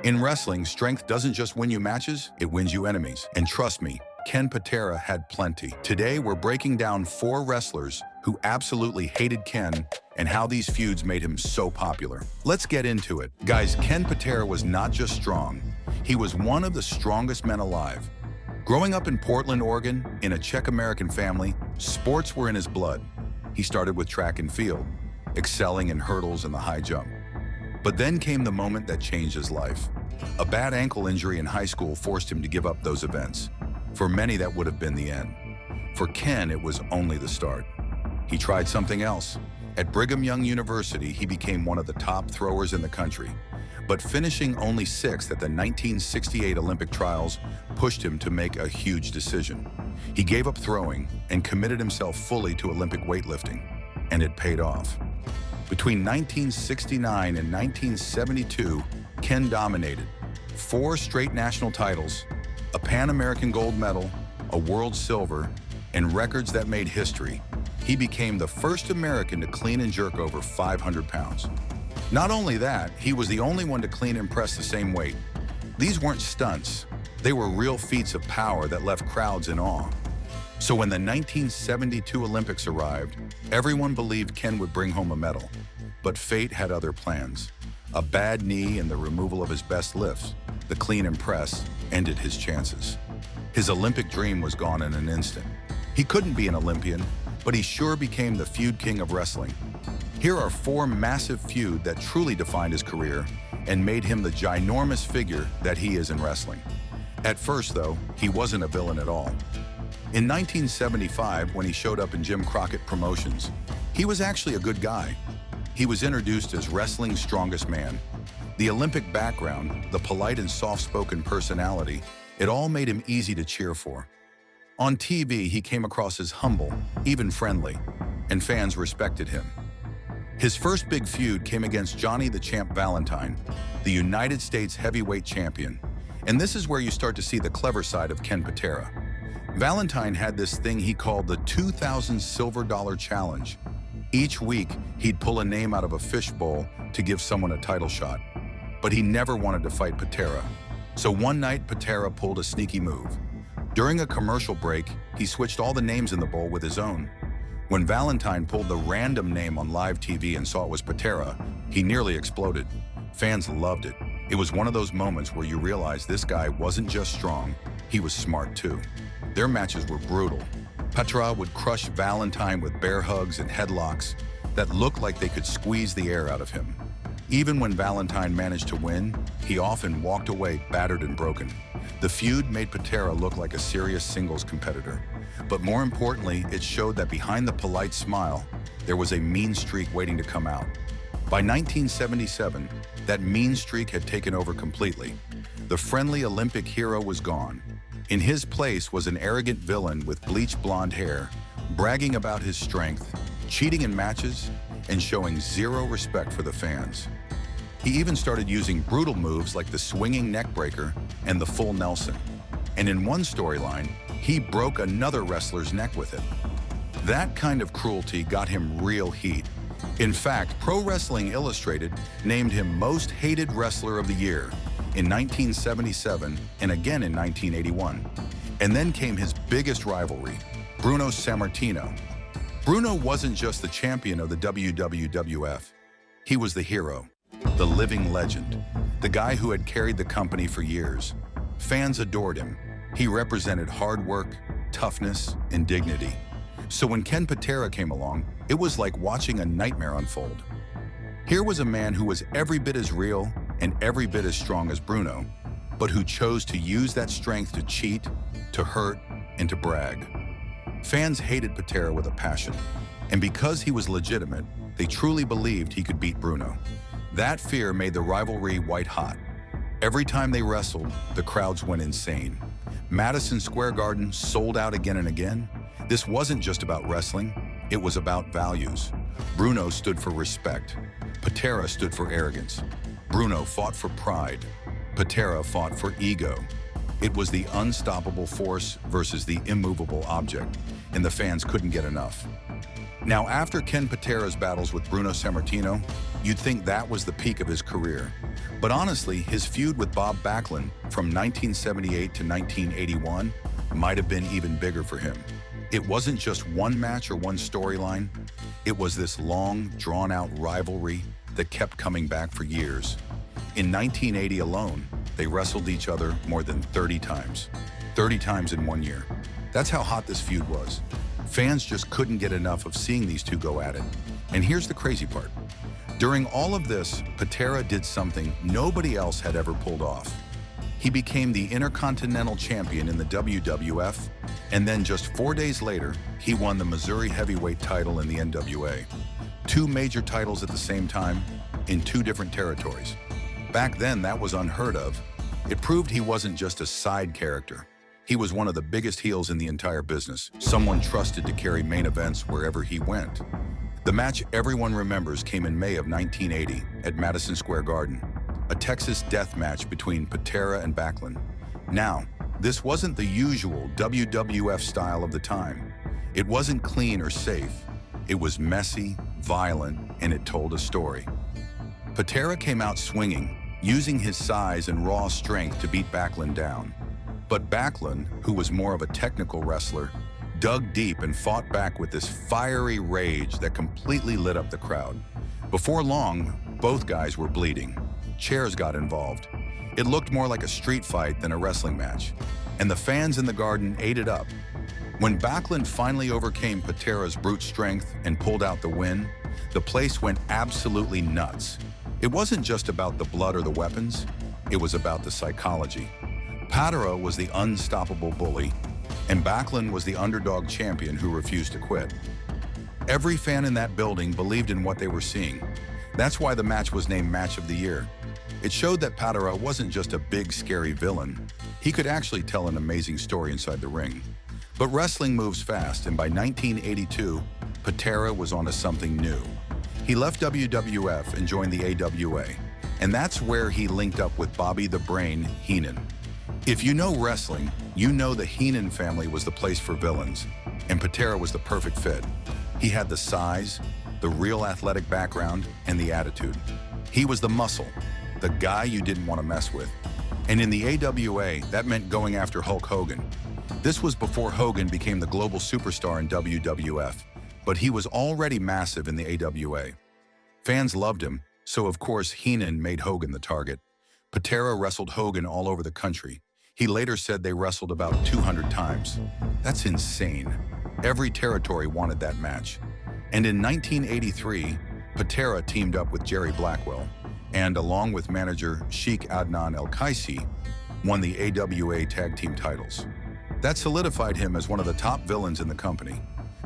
In wrestling, strength doesn't just win you matches, it wins you enemies. And trust me, Ken Patera had plenty. Today, we're breaking down 4 wrestlers who absolutely hated Ken and how these feuds made him so popular. Let's get into it. Guys, Ken Patera was not just strong, he was one of the strongest men alive. Growing up in Portland, Oregon, in a Czech-American family, sports were in his blood. He started with track and field, excelling in hurdles and the high jump. But then came the moment that changed his life. A bad ankle injury in high school forced him to give up those events. For many, that would have been the end. For Ken, it was only the start. He tried something else. At Brigham Young University, he became one of the top throwers in the country. But finishing only 6th at the 1968 Olympic trials pushed him to make a huge decision. He gave up throwing and committed himself fully to Olympic weightlifting, and it paid off. Between 1969 and 1972, Ken dominated. 4 straight national titles, a Pan American gold medal, a world silver, and records that made history. He became the first American to clean and jerk over 500 pounds. Not only that, he was the only one to clean and press the same weight. These weren't stunts. They were real feats of power that left crowds in awe. So when the 1972 Olympics arrived, everyone believed Ken would bring home a medal. But fate had other plans. A bad knee and the removal of his best lifts, the clean and press, ended his chances. His Olympic dream was gone in an instant. He couldn't be an Olympian, but he sure became the feud king of wrestling. Here are 4 massive feuds that truly defined his career and made him the ginormous figure that he is in wrestling. At first, though, he wasn't a villain at all. In 1975, when he showed up in Jim Crockett Promotions, he was actually a good guy. He was introduced as wrestling's strongest man. The Olympic background, the polite and soft-spoken personality, it all made him easy to cheer for. On TV, he came across as humble, even friendly, and fans respected him. His first big feud came against Johnny the Champ Valentine, the United States heavyweight champion. And this is where you start to see the clever side of Ken Patera. Valentine had this thing he called the 2,000 silver dollar challenge. Each week, he'd pull a name out of a fishbowl to give someone a title shot. But he never wanted to fight Patera. So one night, Patera pulled a sneaky move. During a commercial break, he switched all the names in the bowl with his own. When Valentine pulled the random name on live TV and saw it was Patera, he nearly exploded. Fans loved it. It was one of those moments where you realize this guy wasn't just strong, he was smart too. Their matches were brutal. Patera would crush Valentine with bear hugs and headlocks that looked like they could squeeze the air out of him. Even when Valentine managed to win, he often walked away battered and broken. The feud made Patera look like a serious singles competitor. But more importantly, it showed that behind the polite smile, there was a mean streak waiting to come out. By 1977, that mean streak had taken over completely. The friendly Olympic hero was gone. In his place was an arrogant villain with bleached blonde hair, bragging about his strength, cheating in matches, and showing zero respect for the fans. He even started using brutal moves like the swinging neckbreaker and the full Nelson. And in one storyline, he broke another wrestler's neck with it. That kind of cruelty got him real heat. In fact, Pro Wrestling Illustrated named him Most Hated Wrestler of the Year in 1977 and again in 1981. And then came his biggest rivalry, Bruno Sammartino. Bruno wasn't just the champion of the WWF. He was the hero, the living legend, the guy who had carried the company for years. Fans adored him. He represented hard work, toughness, and dignity. So when Ken Patera came along, it was like watching a nightmare unfold. Here was a man who was every bit as real and every bit as strong as Bruno, but who chose to use that strength to cheat, to hurt, and to brag. Fans hated Patera with a passion, and because he was legitimate, they truly believed he could beat Bruno. That fear made the rivalry white hot. Every time they wrestled, the crowds went insane. Madison Square Garden sold out again and again. This wasn't just about wrestling, it was about values. Bruno stood for respect. Patera stood for arrogance. Bruno fought for pride. Patera fought for ego. It was the unstoppable force versus the immovable object, and the fans couldn't get enough. Now, after Ken Patera's battles with Bruno Sammartino, you'd think that was the peak of his career. But honestly, his feud with Bob Backlund from 1978 to 1981 might have been even bigger for him. It wasn't just one match or one storyline. It was this long, drawn-out rivalry that kept coming back for years. In 1980 alone, they wrestled each other more than 30 times. 30 times in 1 year. That's how hot this feud was. Fans just couldn't get enough of seeing these two go at it. And here's the crazy part. During all of this, Patera did something nobody else had ever pulled off. He became the Intercontinental Champion in the WWF, and then just 4 days later, he won the Missouri Heavyweight title in the NWA. 2 major titles at the same time, in 2 different territories. Back then, that was unheard of. It proved he wasn't just a side character. He was one of the biggest heels in the entire business, someone trusted to carry main events wherever he went. The match everyone remembers came in May of 1980 at Madison Square Garden, a Texas death match between Patera and Backlund. Now, this wasn't the usual WWF style of the time. It wasn't clean or safe. It was messy, violent, and it told a story. Patera came out swinging, using his size and raw strength to beat Backlund down. But Backlund, who was more of a technical wrestler, dug deep and fought back with this fiery rage that completely lit up the crowd. Before long, both guys were bleeding. Chairs got involved. It looked more like a street fight than a wrestling match, and the fans in the Garden ate it up. When Backlund finally overcame Patera's brute strength and pulled out the win, the place went absolutely nuts. It wasn't just about the blood or the weapons, it was about the psychology. Patera was the unstoppable bully, and Backlund was the underdog champion who refused to quit. Every fan in that building believed in what they were seeing. That's why the match was named Match of the Year. It showed that Patera wasn't just a big, scary villain. He could actually tell an amazing story inside the ring. But wrestling moves fast, and by 1982, Patera was onto something new. He left WWF and joined the AWA, and that's where he linked up with Bobby the Brain Heenan. If you know wrestling, you know the Heenan family was the place for villains, and Patera was the perfect fit. He had the size, the real athletic background, and the attitude. He was the muscle, the guy you didn't want to mess with. And in the AWA, that meant going after Hulk Hogan. This was before Hogan became the global superstar in WWF, but he was already massive in the AWA. Fans loved him, so of course Heenan made Hogan the target. Patera wrestled Hogan all over the country. He later said they wrestled about 200 times. That's insane. Every territory wanted that match. And in 1983, Patera teamed up with Jerry Blackwell, and along with manager Sheikh Adnan El-Kaisi, won the AWA tag team titles. That solidified him as one of the top villains in the company.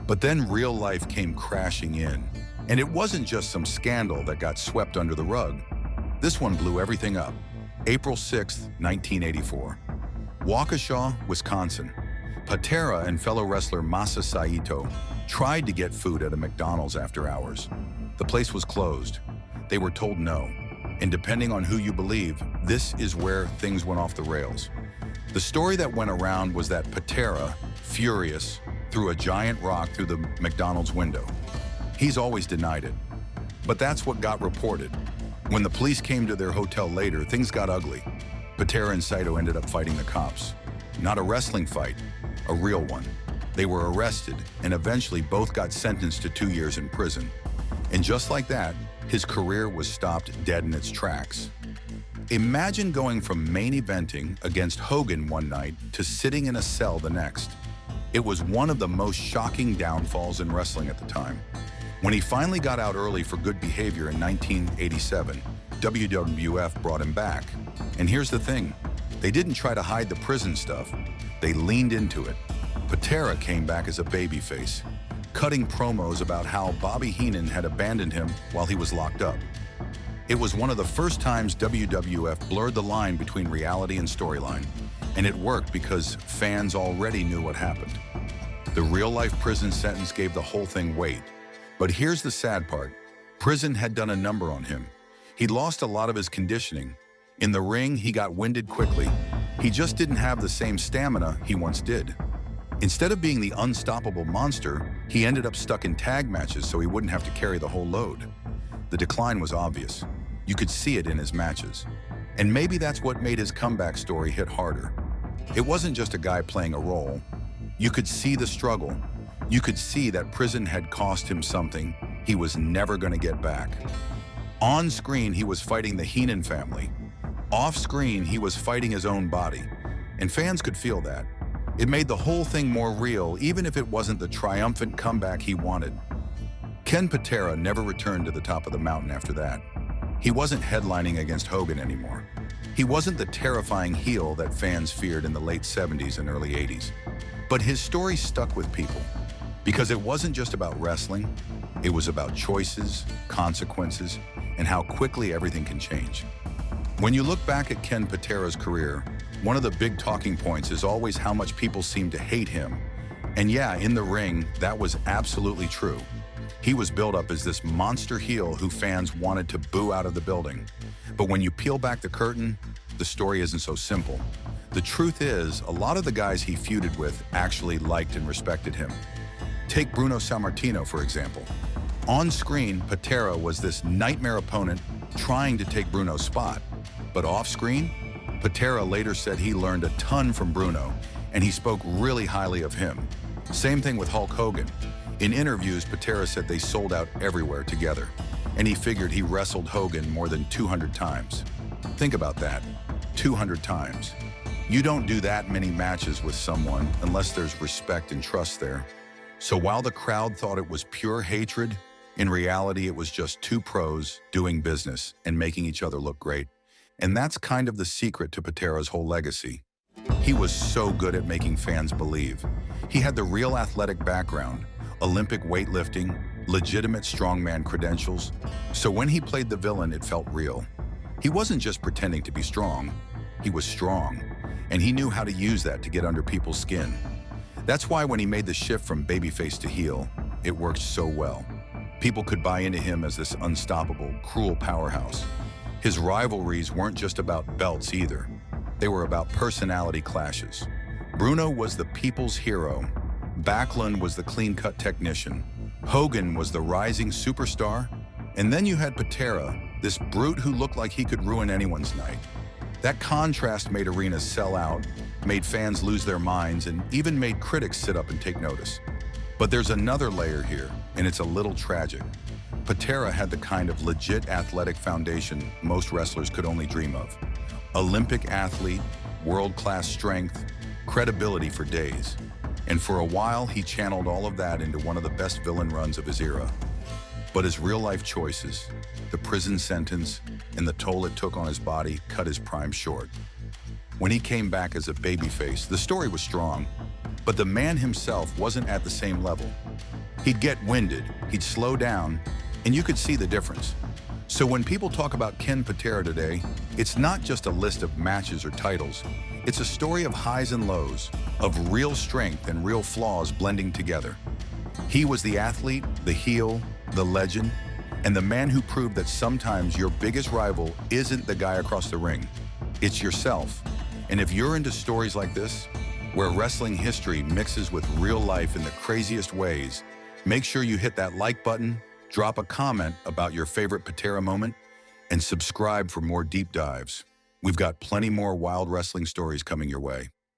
But then real life came crashing in. And it wasn't just some scandal that got swept under the rug. This one blew everything up. April 6, 1984. Waukesha, Wisconsin. Patera and fellow wrestler Masa Saito tried to get food at a McDonald's after hours. The place was closed. They were told no. And depending on who you believe, this is where things went off the rails. The story that went around was that Patera, furious, threw a giant rock through the McDonald's window. He's always denied it. But that's what got reported. When the police came to their hotel later, things got ugly. Patera and Saito ended up fighting the cops. Not a wrestling fight, a real one. They were arrested, and eventually both got sentenced to 2 years in prison. And just like that, his career was stopped dead in its tracks. Imagine going from main eventing against Hogan one night to sitting in a cell the next. It was one of the most shocking downfalls in wrestling at the time. When he finally got out early for good behavior in 1987, WWF brought him back. And here's the thing, they didn't try to hide the prison stuff, they leaned into it. Patera came back as a babyface, cutting promos about how Bobby Heenan had abandoned him while he was locked up. It was one of the first times WWF blurred the line between reality and storyline, and it worked because fans already knew what happened. The real-life prison sentence gave the whole thing weight. But here's the sad part. Prison had done a number on him. He'd lost a lot of his conditioning. In the ring, he got winded quickly. He just didn't have the same stamina he once did. Instead of being the unstoppable monster, he ended up stuck in tag matches so he wouldn't have to carry the whole load. The decline was obvious. You could see it in his matches. And maybe that's what made his comeback story hit harder. It wasn't just a guy playing a role. You could see the struggle. You could see that prison had cost him something he was never going to get back. On screen, he was fighting the Heenan family. Off screen, he was fighting his own body. And fans could feel that. It made the whole thing more real, even if it wasn't the triumphant comeback he wanted. Ken Patera never returned to the top of the mountain after that. He wasn't headlining against Hogan anymore. He wasn't the terrifying heel that fans feared in the late 70s and early 80s. But his story stuck with people. Because it wasn't just about wrestling, it was about choices, consequences, and how quickly everything can change. When you look back at Ken Patera's career, one of the big talking points is always how much people seem to hate him. And yeah, in the ring, that was absolutely true. He was built up as this monster heel who fans wanted to boo out of the building. But when you peel back the curtain, the story isn't so simple. The truth is, a lot of the guys he feuded with actually liked and respected him. Take Bruno Sammartino, for example. On screen, Patera was this nightmare opponent trying to take Bruno's spot. But off screen, Patera later said he learned a ton from Bruno, and he spoke really highly of him. Same thing with Hulk Hogan. In interviews, Patera said they sold out everywhere together, and he figured he wrestled Hogan more than 200 times. Think about that, 200 times. You don't do that many matches with someone unless there's respect and trust there. So while the crowd thought it was pure hatred, in reality it was just two pros doing business and making each other look great. And that's kind of the secret to Patera's whole legacy. He was so good at making fans believe. He had the real athletic background, Olympic weightlifting, legitimate strongman credentials. So when he played the villain, it felt real. He wasn't just pretending to be strong, he was strong. And he knew how to use that to get under people's skin. That's why when he made the shift from babyface to heel, it worked so well. People could buy into him as this unstoppable, cruel powerhouse. His rivalries weren't just about belts either. They were about personality clashes. Bruno was the people's hero. Backlund was the clean-cut technician. Hogan was the rising superstar. And then you had Patera, this brute who looked like he could ruin anyone's night. That contrast made arenas sell out, made fans lose their minds, and even made critics sit up and take notice. But there's another layer here, and it's a little tragic. Patera had the kind of legit athletic foundation most wrestlers could only dream of. Olympic athlete, world-class strength, credibility for days. And for a while, he channeled all of that into one of the best villain runs of his era. But his real-life choices, the prison sentence, and the toll it took on his body cut his prime short. When he came back as a babyface, the story was strong, but the man himself wasn't at the same level. He'd get winded, he'd slow down, and you could see the difference. So when people talk about Ken Patera today, it's not just a list of matches or titles. It's a story of highs and lows, of real strength and real flaws blending together. He was the athlete, the heel, the legend, and the man who proved that sometimes your biggest rival isn't the guy across the ring. It's yourself. And if you're into stories like this, where wrestling history mixes with real life in the craziest ways, make sure you hit that like button, drop a comment about your favorite Patera moment, and subscribe for more deep dives. We've got plenty more wild wrestling stories coming your way.